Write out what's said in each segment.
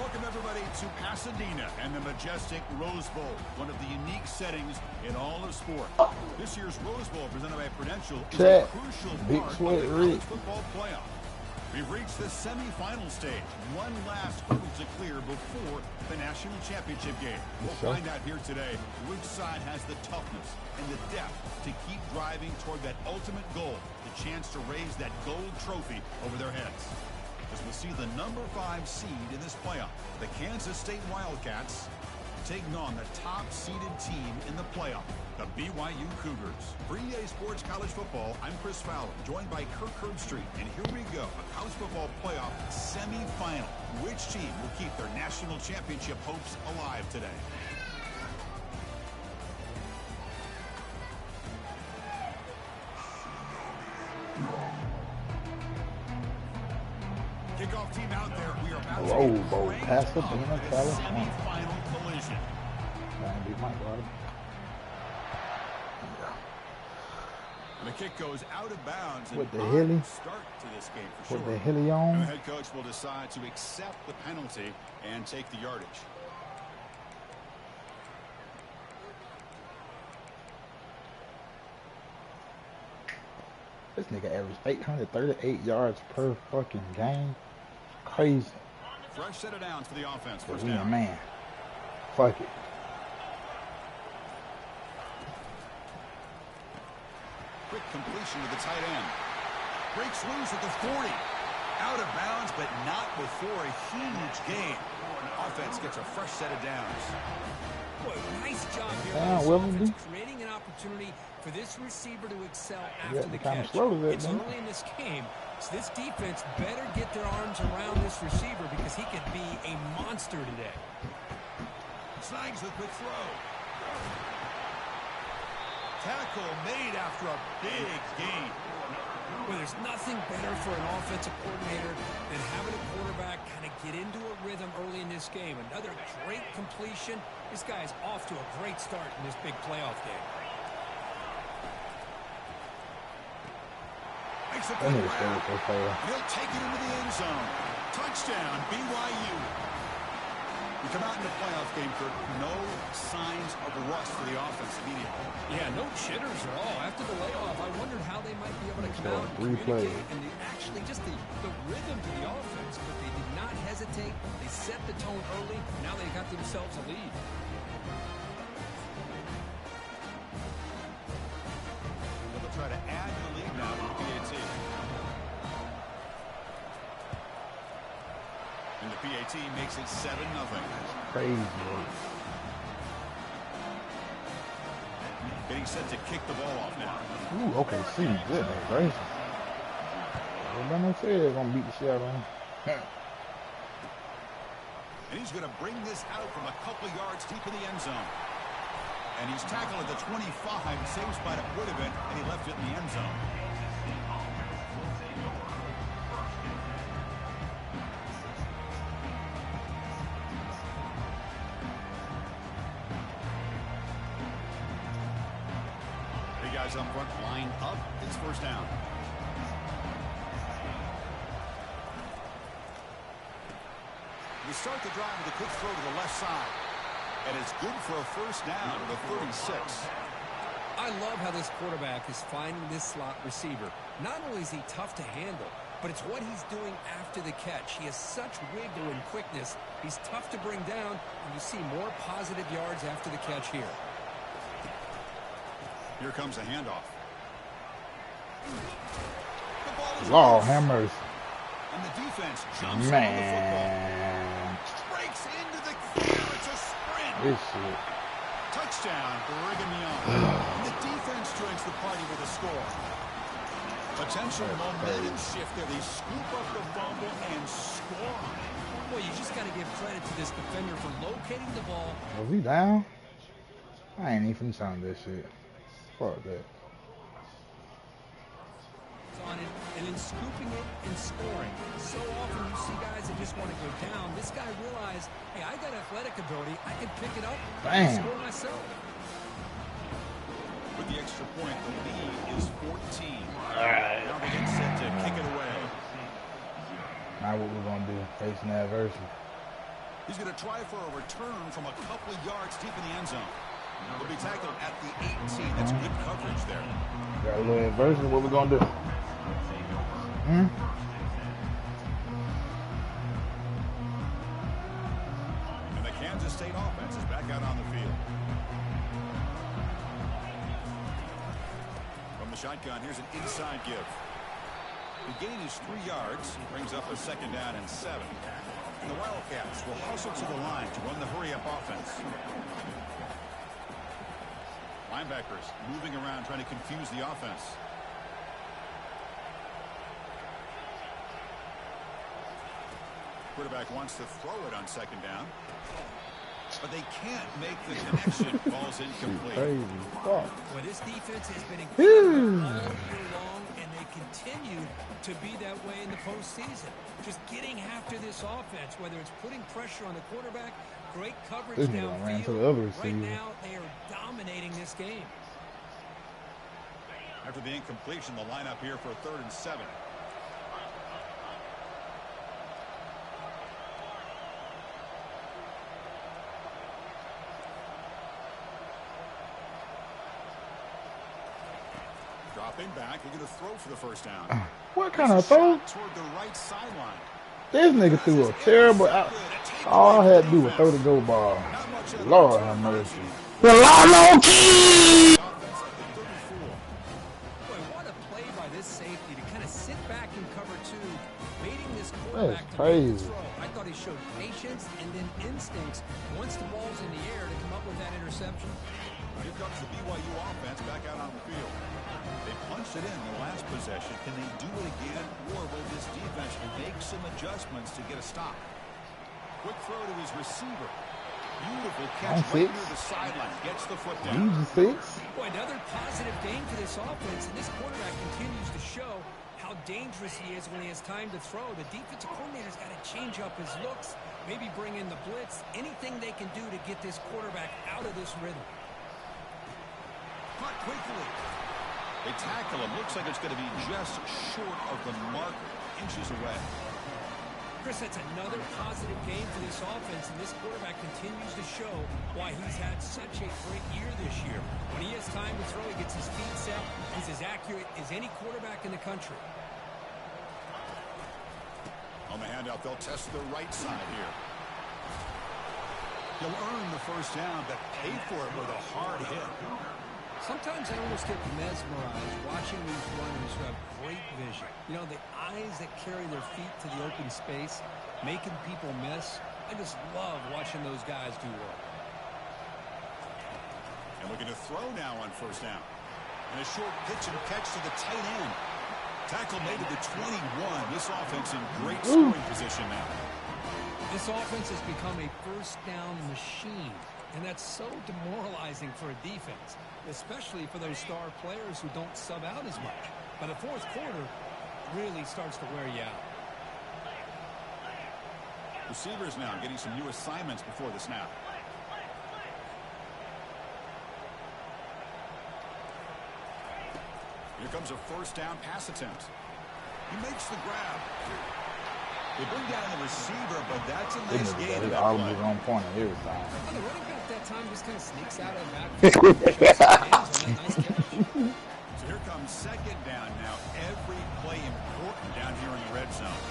Welcome, everybody, to Pasadena and the majestic Rose Bowl, one of the unique settings in all of sport. This year's Rose Bowl, presented by Prudential, is a crucial part of the college football playoff. We've reached the semifinal stage, one last hurdle to clear before the national championship game. We'll find out here today which side has the toughness and the depth to keep driving toward that ultimate goal, the chance to raise that gold trophy over their heads. As we'll see the number 5 seed in this playoff, the Kansas State Wildcats, taking on the top-seeded team in the playoff, the BYU Cougars. For EA Sports College Football, I'm Chris Fowler, joined by Kirk Herbstreit. And here we go, a college football playoff semifinal. Which team will keep their national championship hopes alive today? Kickoff team out there. We are about to Bowl, Pasadena, California. Semifinal collision. And the kick goes out of bounds. With the hilly start to this game for sure. With the hilly on. And the head coach will decide to accept the penalty and take the yardage. This nigga averaged 838 yards per fucking game. Crazy. Fresh set of downs for the offense. First down. Man. Fuck it. Quick completion to the tight end. Breaks loose at the 40. Out of bounds, but not before a huge gain. Offense gets a fresh set of downs. Boy, nice job here. Creating an opportunity for this receiver to excel after the catch. It's early in this game, so this defense better get their arms around this receiver because he could be a monster today. Snags the quick throw. Tackle made after a big gain. Well, there's nothing better for an offensive coordinator than having a quarterback kind of get into a rhythm early in this game. Another great completion. This guy is off to a great start in this big playoff game. Makes a good grab. He'll take it into the end zone. Touchdown, BYU. We come out in the playoff game, Kirk. No signs of rust for the offense immediately. Yeah, no jitters at all. After the layoff, I wondered how they might be able to come out and communicate and actually just the rhythm to the offense. But they did not hesitate. They set the tone early. Now they got themselves a lead. They'll try to add to the lead now with the PAT. And the PAT makes it 7-0. Crazy. Getting set to kick the ball off now. Ooh, okay, see, good, crazy. Everybody said they're gonna beat the shit out of him. And he's going to bring this out from a couple of yards deep in the end zone. And he's tackled at the 25, same spot it would have been, and he left it in the end zone. Guys up front, line up. It's first down. We start the drive with a quick throw to the left side. And it's good for a first down to the 36. I love how this quarterback is finding this slot receiver. Not only is he tough to handle, but it's what he's doing after the catch. He has such wiggle and quickness. He's tough to bring down, and you see more positive yards after the catch here. Here comes a handoff. Lord have mercy. And the defense jumps on the football. Breaks into the clear. It's a sprint. This shit. Touchdown, Brigham Young. And the defense joins the party with a score. Potential momentum shift there. They scoop up the fumble and score. Boy, you just got to give credit to this defender for locating the ball. Was he down? I ain't even sound this shit. Fuck that. On it, and then scooping it and scoring. So often you see guys that just want to go down. This guy realized, hey, I got athletic ability. I can pick it up and score myself. With the extra point, the lead is 14. Now they get set to kick it away. Now what we're going to do, facing adversity. He's going to try for a return from a couple of yards deep in the end zone. He'll be tackled at the 18. That's good coverage there. Got a little inversion. What we going to do? And the Kansas State offense is back out on the field. From the shotgun, here's an inside give. The gain is 3 yards. Brings up a 2nd down and 7. And the Wildcats will hustle to the line to run the hurry-up offense. Linebackers moving around trying to confuse the offense. Quarterback wants to throw it on 2nd down. But they can't make the connection. Ball's incomplete. Well, this defense has been incredible all year long, and they continue to be that way in the postseason. Just getting after this offense, whether it's putting pressure on the quarterback, great coverage downfield. Right now, they are dominating this game. After the incompletion, the lineup here for a 3rd and 7. Dropping back, they're going to throw for the 1st down. What kind of throw? Toward the right sideline. This nigga threw a terrible. All I had to do was throw the go ball. Lord have mercy. The low key. Boy, what a play by this safety to kind of sit back and cover 2, waiting this quarterback to make the throw. I thought he showed patience and then instincts once the ball's in the air to come up with that interception. Here comes the BYU offense back out on the field. They punched it in the last possession. Can they do it again, or will this defense make some adjustments to get a stop? Quick throw to his receiver. Beautiful catch right near the sideline. Gets the foot down. Boy, another positive game for this offense, and this quarterback continues to show how dangerous he is when he has time to throw. The defensive coordinator's got to change up his looks, maybe bring in the blitz, anything they can do to get this quarterback out of this rhythm. Caught quickly. They tackle him. Looks like it's going to be just short of the mark, inches away. Chris, that's another positive game for this offense, and this quarterback continues to show why he's had such a great year this year. When he has time to throw, he gets his feet set. He's as accurate as any quarterback in the country. On the handout, they'll test the right side here. He'll earn the 1st down, but pay for it with a hard hit. Sometimes I almost get mesmerized watching these runners who have great vision. You know, the eyes that carry their feet to the open space, making people miss. I just love watching those guys do work. And looking to throw now on 1st down. And a short pitch and catch to the tight end. Tackle made to the 21. This offense in great scoring position now. This offense has become a 1st down machine. And that's so demoralizing for a defense, especially for those star players who don't sub out as much. But the 4th quarter really starts to wear you out. Receivers now getting some new assignments before the snap. Here comes a 1st down pass attempt. He makes the grab. They bring down the receiver, but that's a nice gain. He always on point every time. The running back that time just kind of sneaks out of the back. So here comes 2nd down now. Every play important down here in the red zone.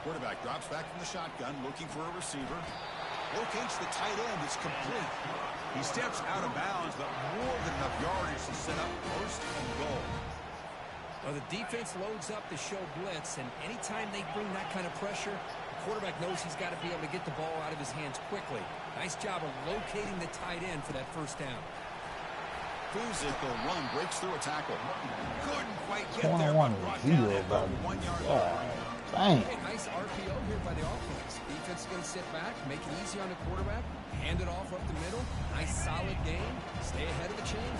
Quarterback drops back from the shotgun, looking for a receiver. Locates the tight end. It's complete. He steps out of bounds, but more than enough yardage to set up 1st and goal. Well, the defense loads up to show blitz, and anytime they bring that kind of pressure, the quarterback knows he's got to be able to get the ball out of his hands quickly. Nice job of locating the tight end for that 1st down. Physical run breaks through a tackle. Couldn't quite get 21 there, but brought down at the 1 yard line. Dang. Hey, nice RPO here by the offense. Defense is going to sit back, make it easy on the quarterback, hand it off up the middle. Nice solid game. Stay ahead of the chain.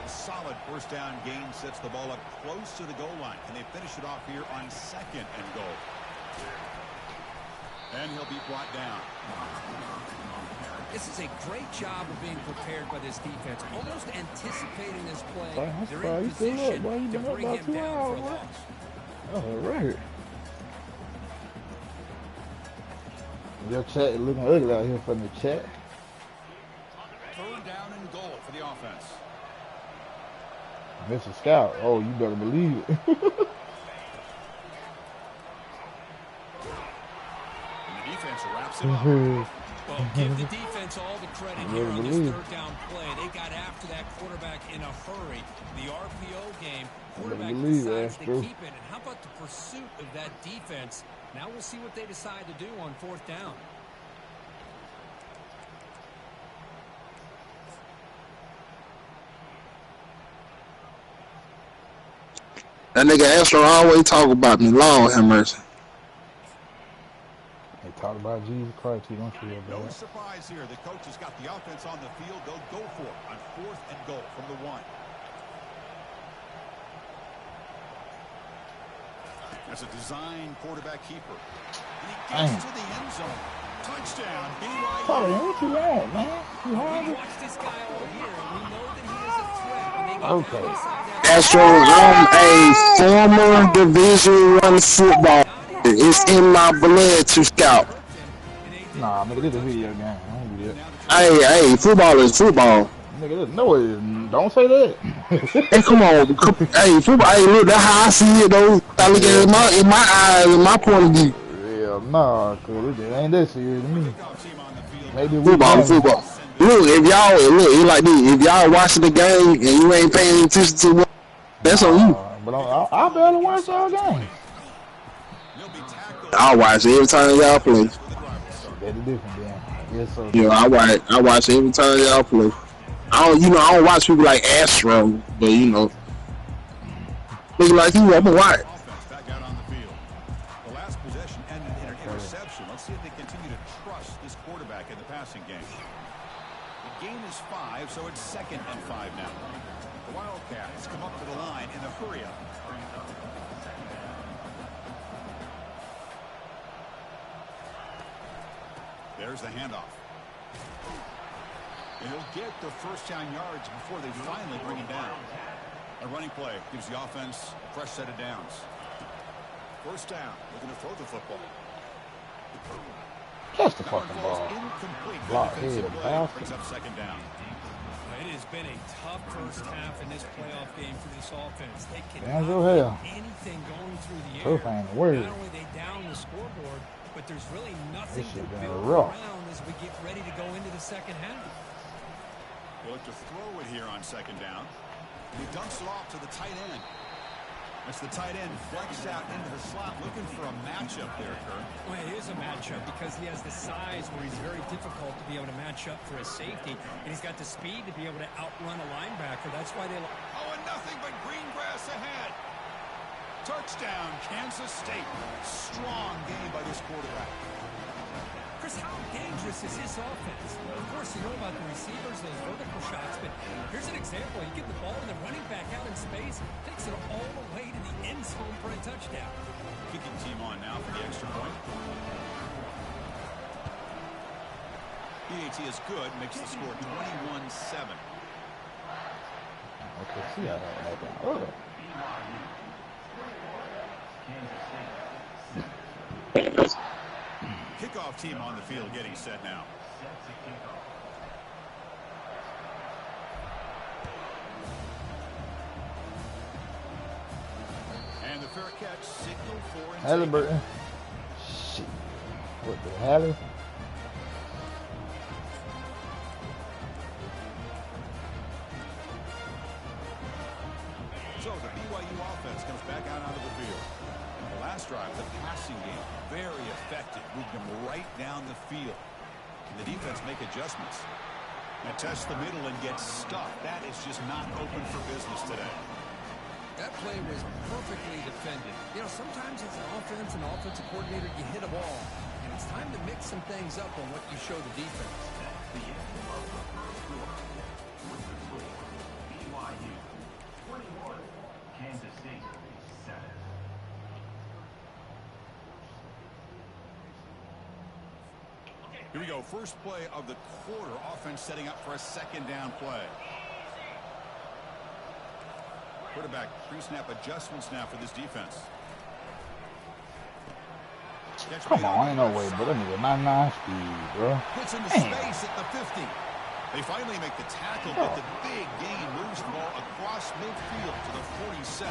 Solid 1st down gain sets the ball up close to the goal line. Can they finish it off here on 2nd and goal? And he'll be brought down. This is a great job of being prepared by this defense, almost anticipating this play. They're in position to bring him down for a loss. Oh, right. Your chat looking ugly out here from the chat. Third down and goal for the offense. Mr. Scout. Oh, you better believe it. And the defense wraps him up. Well, give the defense all the credit here on this third down play. They got after that quarterback in a hurry. The RPO game, quarterback decides to keep it. And how about the pursuit of that defense? Now we'll see what they decide to do on fourth down. That nigga Astro always talk about me. Lord have mercy. They talk about Jesus Christ. He don't feel bad. No surprise here. The coach has got the offense on the field. They'll go for it on fourth and goal from the 1. That's a design quarterback keeper. And he gets to the end zone. Touchdown, EMAW. Sorry, what you want, man? You hungry? Watch this guy all year, and we know that he is a threat when they get Okay. Astro, I'm a former Division I football. It's in my blood to scout. Nah, nigga, this is a video game. I don't do that. Hey, football is football. Nigga, no, it isn't. Don't say that. Hey, come on. Hey, football. Hey, look, that's how I see it, though. I look at it in my eyes, in my point of view. Yeah, nah, cause it ain't that serious to me. Maybe football. Look, if y'all like this. If y'all watching the game and you ain't paying attention to what, that's on you. But I barely watch y'all games. I watch every time y'all play. That's different, then. Yes, sir. Yeah, I watch every time y'all play. I don't watch people like Astro, but look like you, I'm gonna watch. Back out on the field. The last possession ended in an interception. Let's see if they continue to trust this quarterback in the passing game. The gain is 5, so it's 2nd and 5 now. The Wildcats come up to the line in the hurry-up. There's the handoff. And he'll get the first down yards before they finally bring him down. A running play gives the offense a fresh set of downs. First down, looking to throw the football. Catch the fucking ball. Block head, brings up 2nd down. It has been a tough first half in this playoff game for this offense. They cannot do anything going through the air. Not only they down the scoreboard, but there's really nothing to build around as we get ready to go into the second half. They'll look to throw it here on 2nd down. He dumps it off to the tight end. That's the tight end flexed out into the slot, looking for a matchup there, Kurt. Well, it is a matchup because he has the size where he's very difficult to be able to match up for a safety, and he's got the speed to be able to outrun a linebacker. That's why they... Oh, and nothing but green grass ahead. Touchdown, Kansas State. Strong game by this quarterback. Chris, how dangerous is his offense? Of course, you know about the receivers, those vertical shots, but here's an example. You get the ball and the running back out in space, takes it all the way to the end zone for a touchdown. Kicking team on now for the extra point. PAT is good, makes the score 21-7. Okay, see how that happened. Kickoff team on the field getting set now. And the fair catch signal for Halliburton. Shit. What the Hallie? So the BYU offense comes back out onto the field. The last drive, the passing game, very effective. Moved them right down the field. Can the defense make adjustments? And test the middle and get stuck. That is just not open for business today. That play was perfectly defended. You know, sometimes as an offensive coordinator, you hit a ball. And it's time to mix some things up on what you show the defense. BYU 21, Kansas State 7. Here we go. First play of the quarter. Offense setting up for a 2nd down play. Quarterback pre-snap adjustments now for this defense. Come on, ain't no way, but that nigga 99 speed, bro. Puts into Damn. space at the 50. They finally make the tackle, but the big gain moves the ball across midfield to the 47.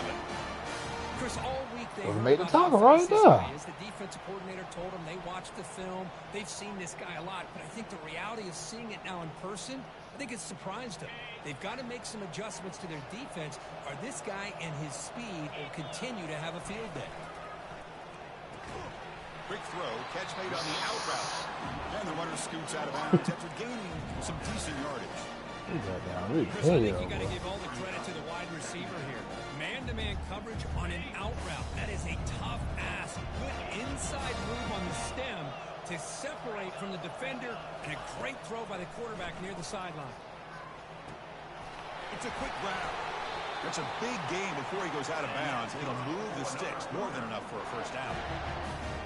Chris, all week they Well, heard made the about tackle how right fast this there. guy is. The defensive coordinator told them they watched the film. They've seen this guy a lot, but I think the reality of seeing it now in person, I think it's surprised them. They've got to make some adjustments to their defense, or this guy and his speed will continue to have a field day. Quick throw, catch made on the out route. And the runner scoots out of bounds after gaining some decent yardage. Chris, I think you got to give all the credit to the wide receiver here. Man-to-man coverage on an out route. That is a tough ass. Good inside move on the stem to separate from the defender, and a great throw by the quarterback near the sideline. It's a quick grab. That's a big gain before he goes out of bounds. It'll move the sticks more than enough for a first down.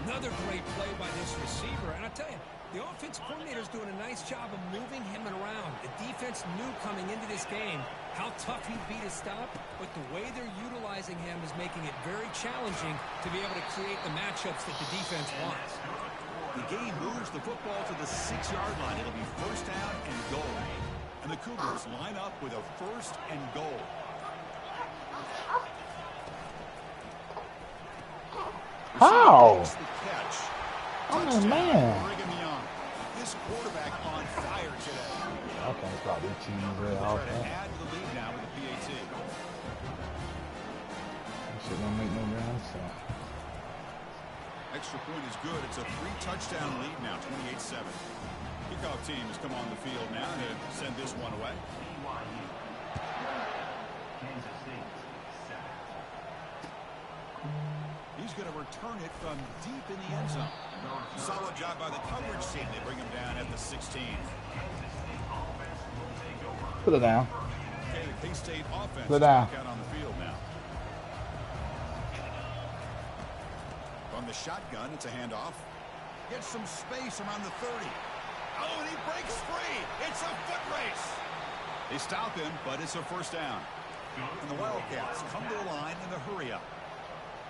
Another great play by this receiver. And I tell you, the offense coordinator's doing a nice job of moving him around. The defense knew coming into this game how tough he'd be to stop, but the way they're utilizing him is making it very challenging to be able to create the matchups that the defense wants. The game moves the football to the 6-yard line. It'll be first down and goal. And the Cougars line up with a first and goal. How? The catch. Oh, man. Brigham Young. This quarterback on fire today. I can't stop these teams very Try to often. add to the lead now with the PAT. That shit don't make no damn sense. Extra point is good. It's a 3-touchdown lead now, 28-7. Kickoff team has come on the field now to send this one away. EMAW. Kansas State. Sack. He's going to return it from deep in the end zone. Solid job by the coverage team. They bring him down at the 16. Put it down. Okay, the K-State offense Put is it down. back out on the field now. From the shotgun, it's a handoff. Gets some space around the 30. Oh, and he breaks free. It's a foot race. They stop him, but it's a first down. And the Wildcats come to the line in the hurry-up.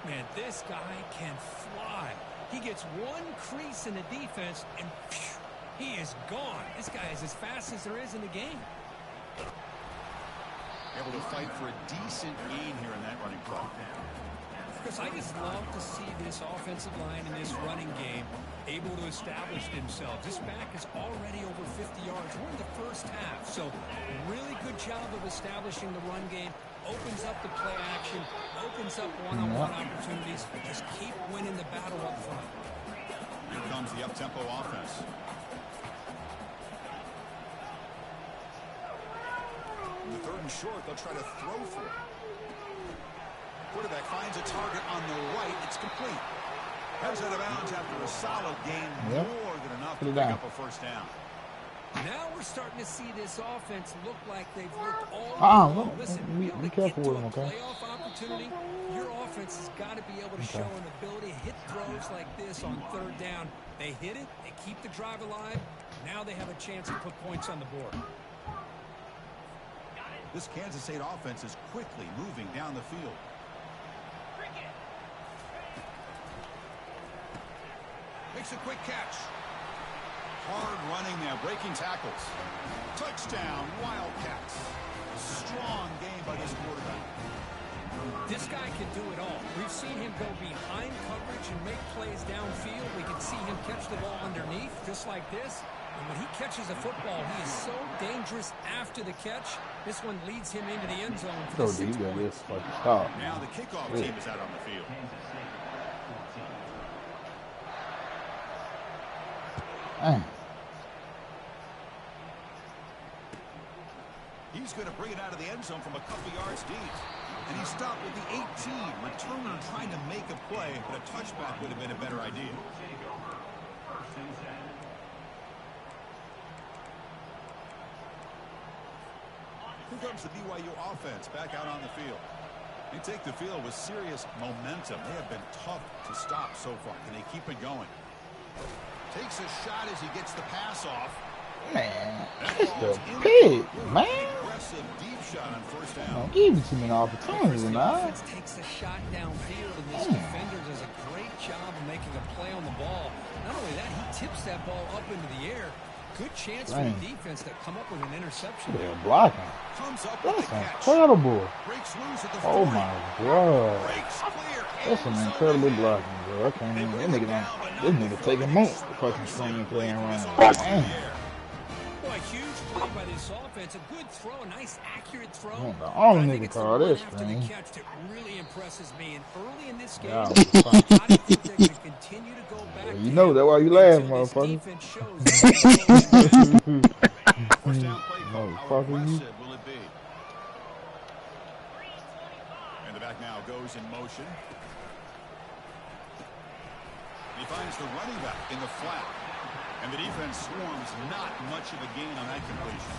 Man, this guy can fly. He gets one crease in the defense, and phew, he is gone. This guy is as fast as there is in the game. Able to fight for a decent gain here in that running play. Chris, I just love to see this offensive line in this running game able to establish themselves. This back is already over 50 yards. We're in the first half, so really good job of establishing the run game. Opens up the play action, opens up one-on-one opportunities. Just keep winning the battle up front. Here comes the up-tempo offense. In the 3rd and short, they'll try to throw for it. Quarterback finds a target on the right. It's complete. Heads out of bounds after a solid gain, more than enough to pick up a first down. Now we're starting to see this offense look like they've looked all along. Listen, be careful with them, okay? Playoff opportunity, your offense has got to be able to show an ability to hit throws like this on 3rd down. They hit it, they keep the drive alive. Now they have a chance to put points on the board. This Kansas State offense is quickly moving down the field. Makes a quick catch. Hard running now, breaking tackles. Touchdown, Wildcats. Strong game by this quarterback. This guy can do it all. We've seen him go behind coverage and make plays downfield. We can see him catch the ball underneath, just like this. And when he catches a football, he is so dangerous after the catch. This one leads him into the end zone for the 6 points. Now the kickoff team is out on the field. Kansas State. 14. He's going to bring it out of the end zone from a couple yards deep. And he stopped with the 18. Returner trying to make a play, but a touchback would have been a better idea. First and 10. Here comes the BYU offense back out on the field. They take the field with serious momentum. They have been tough to stop so far. Can they keep it going? Takes a shot as he gets the pass off. Man, it's the pig, man. Aggressive deep shot on first down. give you too many opportunities, The man. offense takes a shot downfield, and this defender does a great job of making a play on the ball. Not only that, he tips that ball up into the air. Good chance for the defense to come up with an interception. They're blocking. Comes up with That's the catch. incredible. Breaks loose at the Oh 40. my god. Breaks clear. That's an incredible blocking, bro. I can't even. This nigga taking months to fucking swing playing around. Damn. Boy, huge play by this offense. A good throw, a nice accurate throw. Man, the only I think nigga it's the call run this, after man. the catch that really impresses me. And early in this game, Yeah. how do you think they're going to continue to go back? Well, you know that's why you laugh, motherfucker. First down play call. How Motherfucker, you. aggressive will it be? And the back now goes in motion. He finds the running back in the flat. And the defense swarms not much of a gain on that completion.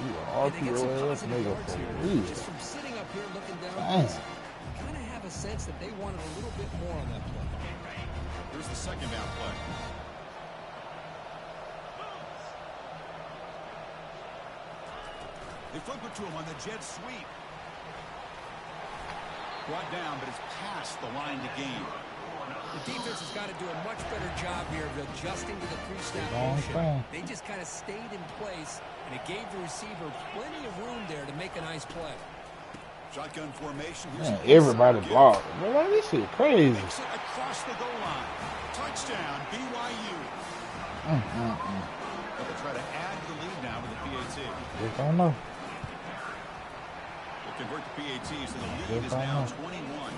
You And they get some RPO ass positive nigga yards for here. real. Just from sitting up here looking down, Damn. you kind of have a sense that they wanted a little bit more on that play. Here's the second down play. They flip it to him on the jet sweep. Brought down, but it's past the line to gain. The defense has got to do a much better job here of adjusting to the pre-snap Long motion. time. They just kind of stayed in place, and it gave the receiver plenty of room there to make a nice play. Shotgun formation. Here's Man, a everybody give. blocked. Man, like, this shit crazy. Makes it across the goal line. Touchdown, BYU. But they try to add to the lead now with the PAT. Just don't know. They convert the PAT, so the lead is Just don't now know. 21.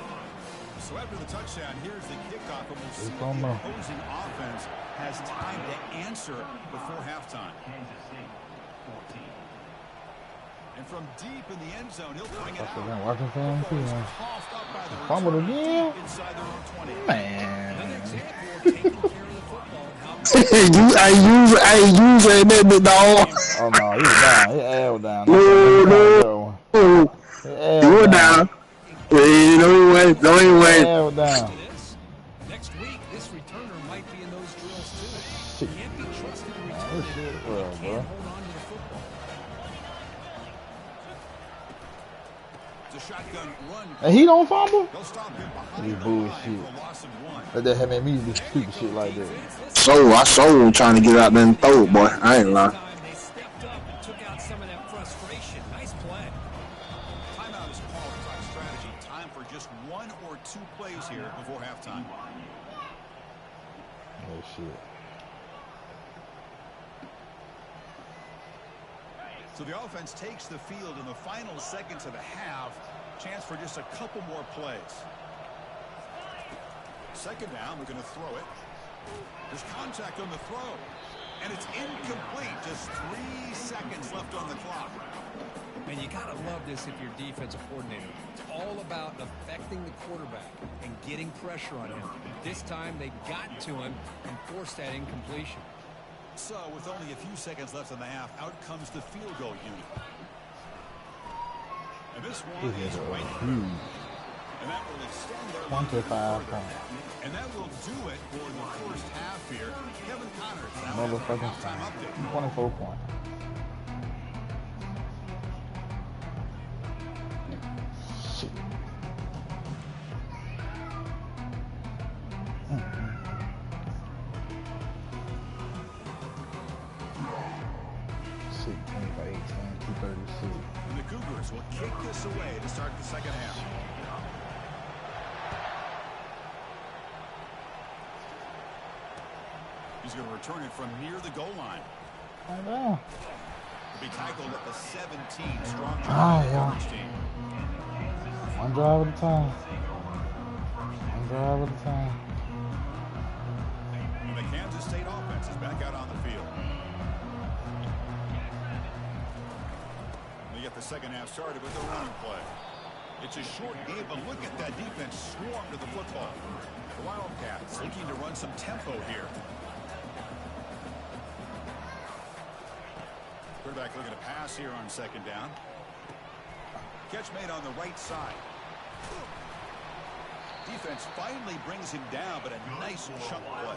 So after the touchdown, here's the kickoff, and we'll see Just if don't the know. opposing offense has time to answer before halftime. Kansas State, 14. And from deep in the end zone, he'll bring it Fuck, out. I'm watching film too, Football is man. coughed up by the Fumbled return again? deep inside their own 20. Another Man. example of taking care of the football and how I use that bit, dog. Oh no, he was down. His ass was down. No. His ass You was were down. Hey, don't even wait. Don't even His wait. ass was down. to this. Next week, this returner might be in those drills too. Shit. Can't be trusted to return This it. shit, He well, can't bro. hold on to the football. It's a shotgun run. And he don't fumble? They'll stop him behind You the bullshit. line for a loss of 1. That had made me do stupid shit like that. I sold trying to get out there and throw it, boy. I ain't lying. This time they stepped up and took out some of that frustration. Nice play. Timeout is called as our strategy. Time for just 1 or 2 plays here before halftime. Oh shit. So the offense takes the field in the final seconds of the half. Chance for just a couple more plays. Second down, we're going to throw it. There's contact on the throw. And it's incomplete. Just 3 seconds left on the clock. And you got to love this if you're defensive coordinator. It's all about affecting the quarterback and getting pressure on him. This time they got to him and forced that incompletion. So with only a few seconds left in the half, out comes the field goal unit. And this one is right through. And that will extend their lead 25 further. points. And that will do it for the first half here. Kevin Connors now has a Motherfucking halftime update. 24 points. Shit. Shit, 25, 18, 236. And the Cougars will kick this away to start the second half. He's going to return it from near the goal line. I know. To be tackled at the 17, strong Ah, drive yeah. coverage team. One drive at a time. One drive at a time. And the Kansas State offense is back out on the field. They get the second half started with the running play. It's a short game, but look at that defense swarm to the football. The Wildcats looking to run some tempo here. Quarterback looking to pass here on second down. Catch made on the right side. Defense finally brings him down, but a nice chunk play.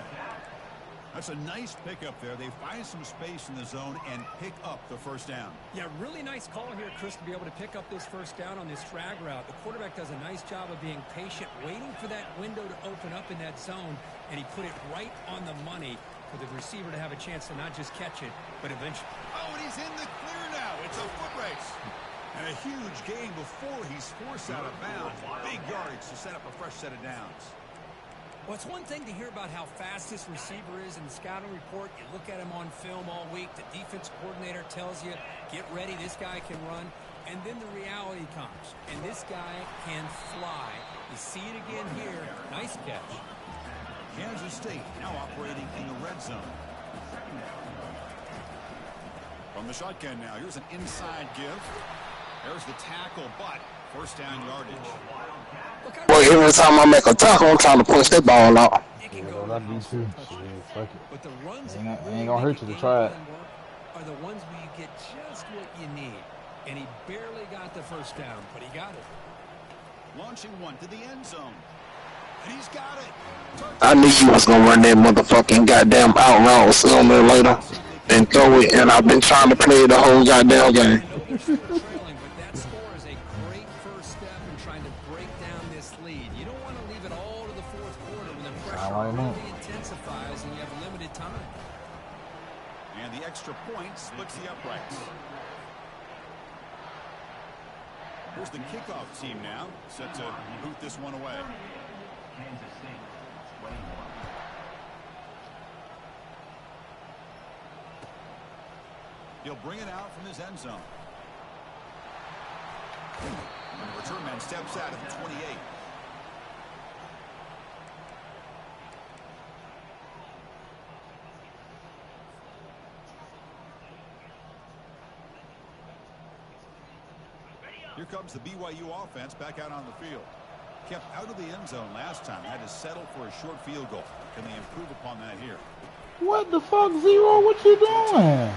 That's a nice pickup there. They find some space in the zone and pick up the first down. Yeah, really nice call here, Chris, to be able to pick up this first down on this drag route. The quarterback does a nice job of being patient, waiting for that window to open up in that zone, and he put it right on the money for the receiver to have a chance to not just catch it, but eventually. Oh, and he's in the clear now. It's a foot race. And a huge gain before he's forced out of bounds. Big yardage to set up a fresh set of downs. Well, it's one thing to hear about how fast this receiver is in the scouting report. You look at him on film all week. The defense coordinator tells you, get ready, this guy can run. And then the reality comes. And this guy can fly. You see it again here. Nice catch. Kansas State now operating in the red zone. From the shotgun now, here's an inside give. There's the tackle, but first down yardage. Well, every time I make a tackle, I'm trying to push that ball out. Yeah, I do too. Shit, fuck it. But the runs Ain't gonna hurt you to try it. Are the ones where you get just what you need. And he barely got the first down, but he got it. Launching one to the end zone. And he's got it. I knew you was gonna run that motherfucking goddamn out route sooner or later and throw it, and I've been trying to play the whole goddamn game. Trailing, but that score is a great first step in trying to break down this lead. You don't want to leave it all to the fourth quarter when the pressure really intensifies and you have limited time. And the extra point splits the uprights. Here's the kickoff team now, set to boot this one away. Kansas State, 21. He'll bring it out from his end zone. And the return man steps out at the 28. Here comes the BYU offense back out on the field. Kept out of the end zone last time. Had to settle for a short field goal. Can they improve upon that here? What the fuck, Zero? What you doing?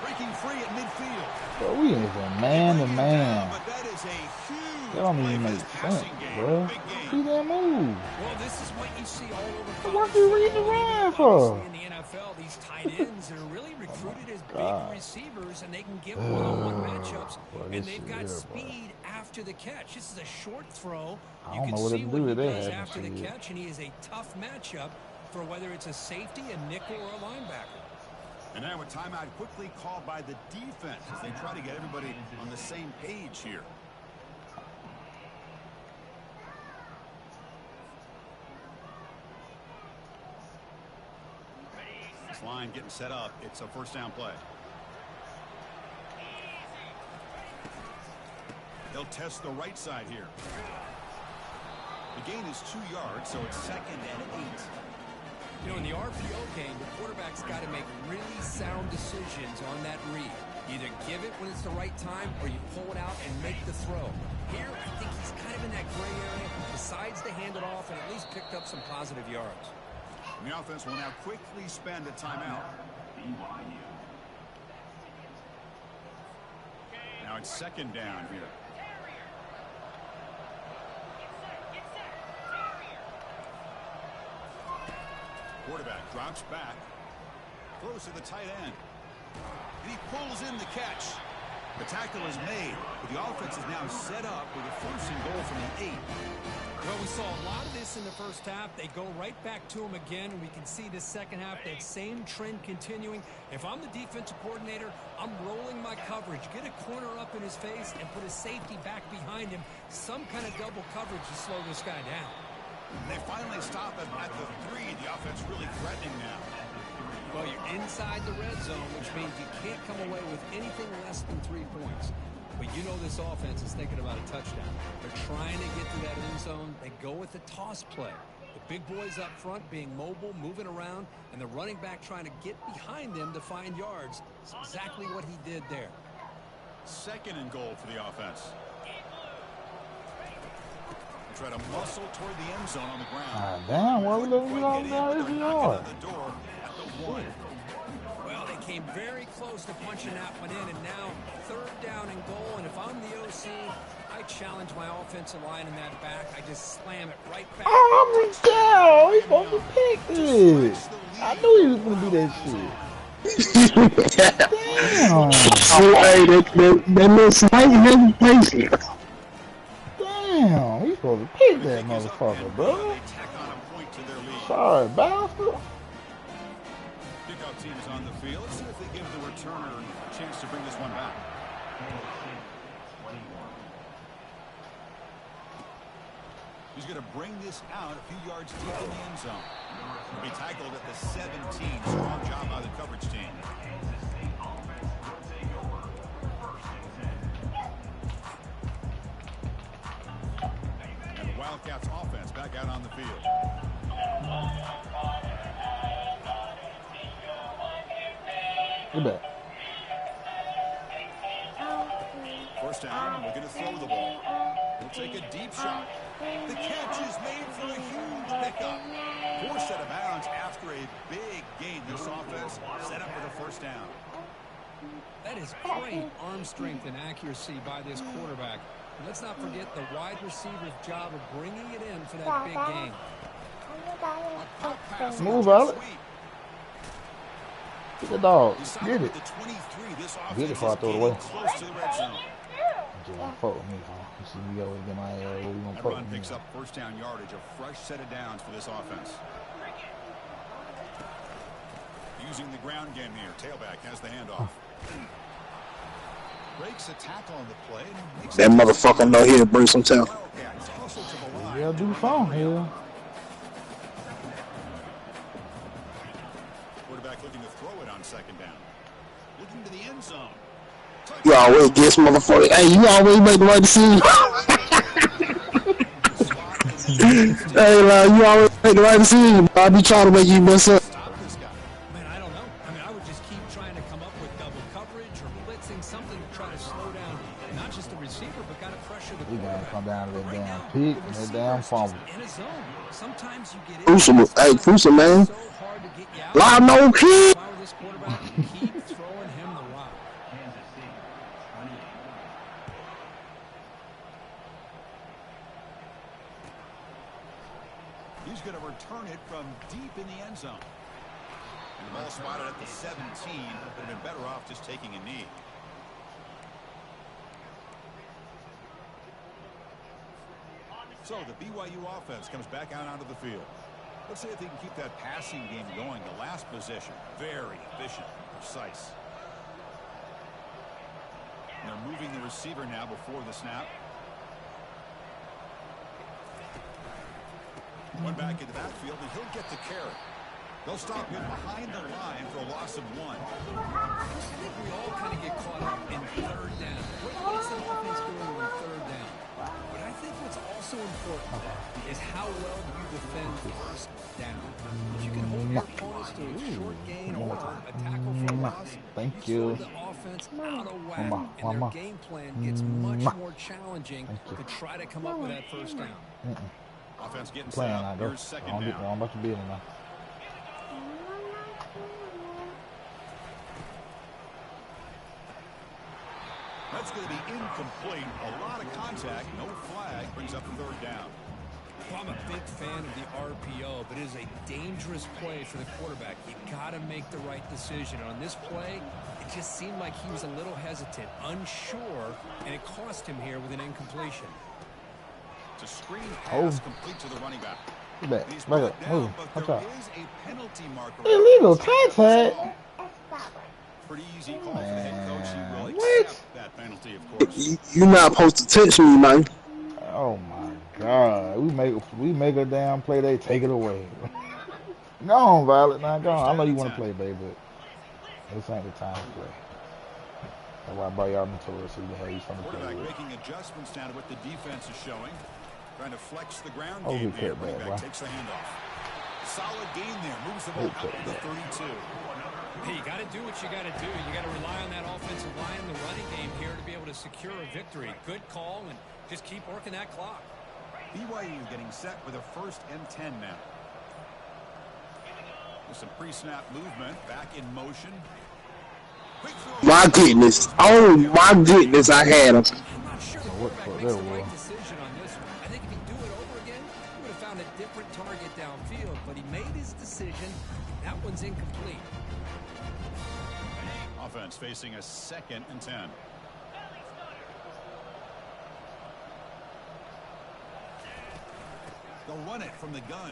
Breaking free at midfield. Bro, we ain't even man to man. But that is a huge That don't even make sense, bro. See that move. Well, this is what you see all over. What you reading the run for? In the NFL, these tight ends are really recruited as big receivers, and they can get one-on-one matchups, and they've got speed after the catch. This is a short throw. I You don't can know what see to what do he with does that. after the catch, and he is a tough matchup for whether it's a safety, a nickel, or a linebacker. And now a timeout quickly called by the defense as they try to get everybody on the same page here. This line getting set up. It's a first down play. They'll test the right side here. The gain is 2 yards, so it's 2nd and 8. You know, in the RPO game, the quarterback's got to make really sound decisions on that read. Either give it when it's the right time or you pull it out and make the throw. Here, I think he's kind of in that gray area, decides to hand it off and at least picked up some positive yards. And the offense will now quickly spend a timeout. BYU. Now it's 2nd down here. Quarterback drops back, throws to the tight end. And he pulls in the catch. The tackle is made, but the offense is now set up with a 1st and goal from the 8. Well, we saw a lot of this in the first half. They go right back to him again, and we can see the second half, that same trend continuing. If I'm the defensive coordinator, I'm rolling my coverage. Get a corner up in his face and put a safety back behind him. Some kind of double coverage to slow this guy down. They finally stop him at the 3. The offense really threatening now. Well, you're inside the red zone, which means you can't come away with anything less than 3 points. But you know this offense is thinking about a touchdown. They're trying to get to that end zone. They go with the toss play. The big boys up front being mobile, moving around, and the running back trying to get behind them to find yards. It's exactly what he did there. 2nd and goal for the offense. Try to muscle toward the end zone on the ground. Damn, why we letting you off down every yard? The door at the 1. Well, they came very close to punching that one in, and now 3rd down and goal. And if I'm the OC, I challenge my offensive line in that back. I just slam it right back. Oh, Miguel, he's supposed to pick this. I knew he was going to do that shit. Damn. Hey, that little slight hesitation. Damn, he's supposed to pick that motherfucker, bro. Sorry, bastard. Kickoff team is on the field. Let's see if they give the returner a chance to bring this one back. He's going to bring this out a few yards deep in the end zone. He'll be tackled at the 17. Strong job by the coverage team. And the Wildcats offense back out on the field. Get back. First down, we're going to throw the ball. He'll take a deep shot. The catch is made for a huge pickup. Forced out of bounds after a big gain. This offense set up with a first down. That is great arm strength and accuracy by this quarterback. And let's not forget the wide receiver's job of bringing it in for that big gain. Move, Alex. Get the dog. Get it. Get it before I throw it away. You want to fuck with me, huh? You see me always get my ass. What you gonna That fuck run with me? picks up first down yardage, a fresh set of downs for this offense. Using the ground game here. Tailback has the handoff. Breaks a tackle on the play. That motherfucker know he'll bring some tackle. Yeah, do something here. Quarterback looking to throw it on second down. Looking to the end zone. You always guess, motherfucker. Hey, you always make the right decision. Hey, you always make the right decision. I be trying to make you mess up. Man, I don't know. I mean, I would just keep trying to come up with double coverage or blitzing, something to try to slow down not just the receiver, but got to pressure the We gotta quarterback. come down to that Right damn now, pick the and that receiver damn is just fumble. in a zone. Sometimes you get in. Crucial, hey, crucial, man. So hard to get you out. Lie no kid. Power this quarterback and keep throwing him the rock. Kansas City, 28. He's going to return it from deep in the end zone. And the ball spotted at the 17. Would have been better off just taking a knee. So the BYU offense comes back out onto the field. Let's see if they can keep that passing game going. The last possession, very efficient, precise. And they're moving the receiver now before the snap. One back in the backfield, and he'll get the carry. They'll stop him behind the line for a loss of 1. I think we all kind of get caught up in third down. What's the offense doing on third down? But I think what's also important is how well do you defend first down. If you can hold your opponents to a short gain or a tackle for a loss, Thank you you. throw the offense out of whack, Mama, and their mama. game plan gets much more challenging to try to come up with that first down. Offense getting set Playing up. now, go. Here's second I'm down. about to be in now. That's going to be incomplete. A lot of contact. No flag. Brings up third down. Well, I'm a big fan of the RPO, but it is a dangerous play for the quarterback. You got to make the right decision. On this play, it just seemed like he was a little hesitant, unsure, and it cost him here with an incompletion. It's a screen pass complete to the running back. Get back. He's Back brought up. down, Move. but Watch there out. is a penalty marker. Illegal contact. Pretty easy call for the head coach. He will What? accept that penalty, of course. You not supposed to touch me, man. Oh my God. We make a damn play, they take it away. Go on, Violet. Now go on. I know you want to play, baby, but this ain't the time to play. That's why I brought y'all into it so you can have you something to play Quarterback with. making adjustments now to what the defense is showing. Trying to flex the ground Oh, game he here. cut Running back, back wow. takes the handoff. Solid gain there. Moves the ball He out cut to the back. 32. Hey, you got to do what you got to do. You got to rely on that offensive line in the running game here to be able to secure a victory. Good call, and just keep working that clock. BYU getting set with a 1st and 10 now. With some pre-snap movement. Back in motion. Quick throw. My goodness. Oh, my goodness, I had him. I'm not sure the quarterback quarterback Fuck makes that the right was. decision on this one. I think if he'd do it over again, he would have found a different target downfield, but he made his decision. That one's incomplete. Offense facing a 2nd and 10. They'll run it from the gun.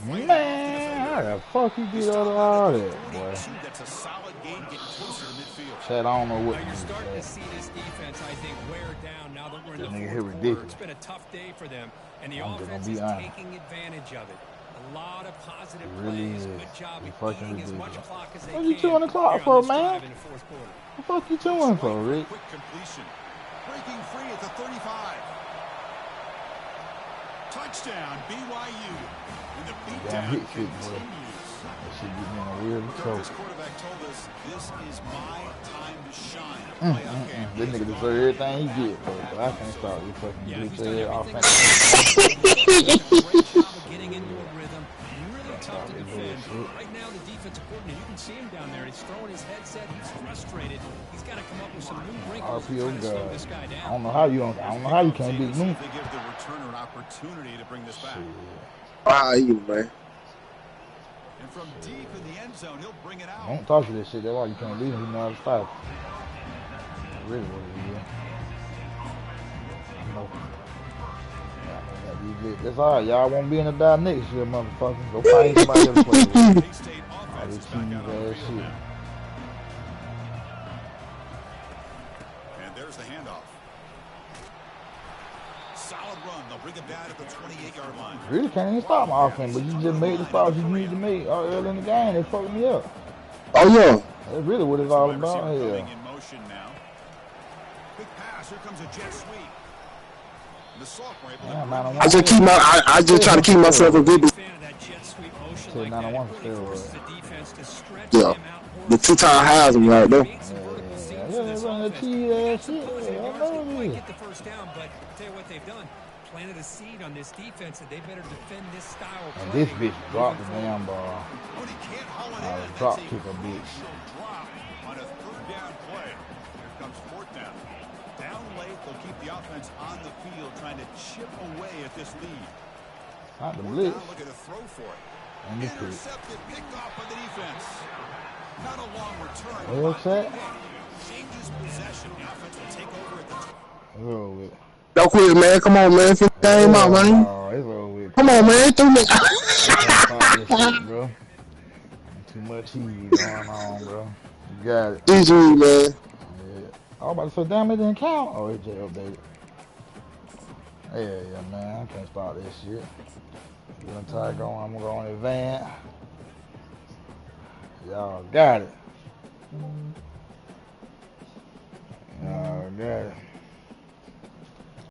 Man, how the fuck you get out of all that, boy? That's a solid game getting closer to midfield. Chad, I don't know what Now to you're do, starting to Chad. see this defense, I think, wear down now that we're in the This nigga fourth here quarter. ridiculous. It's been a tough day for them, and the I'm just offense gonna is be honest. taking advantage of it. A lot of positive It really plays. is. Good job He at fucking eating as much ridiculous. clock as they What you can chewing the clock here for, on this man? drive in the fourth quarter. What the fuck you chewing for, Rick? Quick completion. Breaking free at the 35. Touchdown, BYU. And the Damn beatdown hit shit, boy. continues. That shit get me in a weird trouble. This quarterback told us, this is my time to shine. Playoff game. This nigga deserve everything he get, bro. But I can't stop this fucking Yeah, bitch he's done ass everything. offense. Great job of getting into a rhythm. Really tough to this defend. bullshit. Right now, the defensive coordinator, you can see him down there. He's throwing his headset. He's frustrated. He's got to come up with some new wrinkles to RPO try to slow God. this guy I down. don't know how you don't. I don't know how you can't beat See me. if they give the returner an opportunity to bring this back. Wow, you man. And from deep in the end zone, he'll bring it out. Don't talk to this shit. That's why you can't beat him. You know how to stop. That's really what it is. You know. That's all right. Y'all won't be in the die next year, motherfucker. Go find somebody else to play with. K-State All offense this is back cheese out on the ass field shit. now. And there's the handoff. Solid run. They'll bring it back at the 28-yard line. Really can't even stop my offense, but you just made the stops you need to make early in the game. It fucked me up. Oh yeah. That's really what it's all Wide about receiver here. coming in motion now. Quick pass. Here comes a jet sweep. The Salk were able to Yeah, bring man, him I just keep my I just try to keep myself a good. Fan of that jet sweep motion Till like 901 that. It really steroid. forces the defense to stretch Yeah. him out. The 2-time highs I'm right there. Create some vertical seams Yeah, for this they run that offense. cheese They got ass some shit. positive I yards. know They it might is. get the first down, but I'll tell you what they've done. Planted a seed on this defense that they better defend this style of And play. this bitch dropped the moving damn forward. ball. When he can't haul it I in, was that's drop a kick a bitch. crucial drop on a 3rd down play. Here comes 4th down. Down late, they'll keep the offense on the field trying to chip away at this lead. Not the 4th blitz. down, looking to throw for it. And this bitch. Intercepted, picked off by the defense. Not a long return. What's that? Changes possession. The offense will take over at the Roll with it. Don't quit, man. Come on, man. Finish the game out, man. Oh, it's over with. Come on, man. Do me. Can't stop this shit, bro. Too much heat going on, bro. You got it. GG, man. Yeah. I was about to say, damn, it didn't count. Oh, it just updated. Yeah, man. I can't stop this shit. Get a tie going. I'm gonna go on the van. Y'all got it. Y'all got it.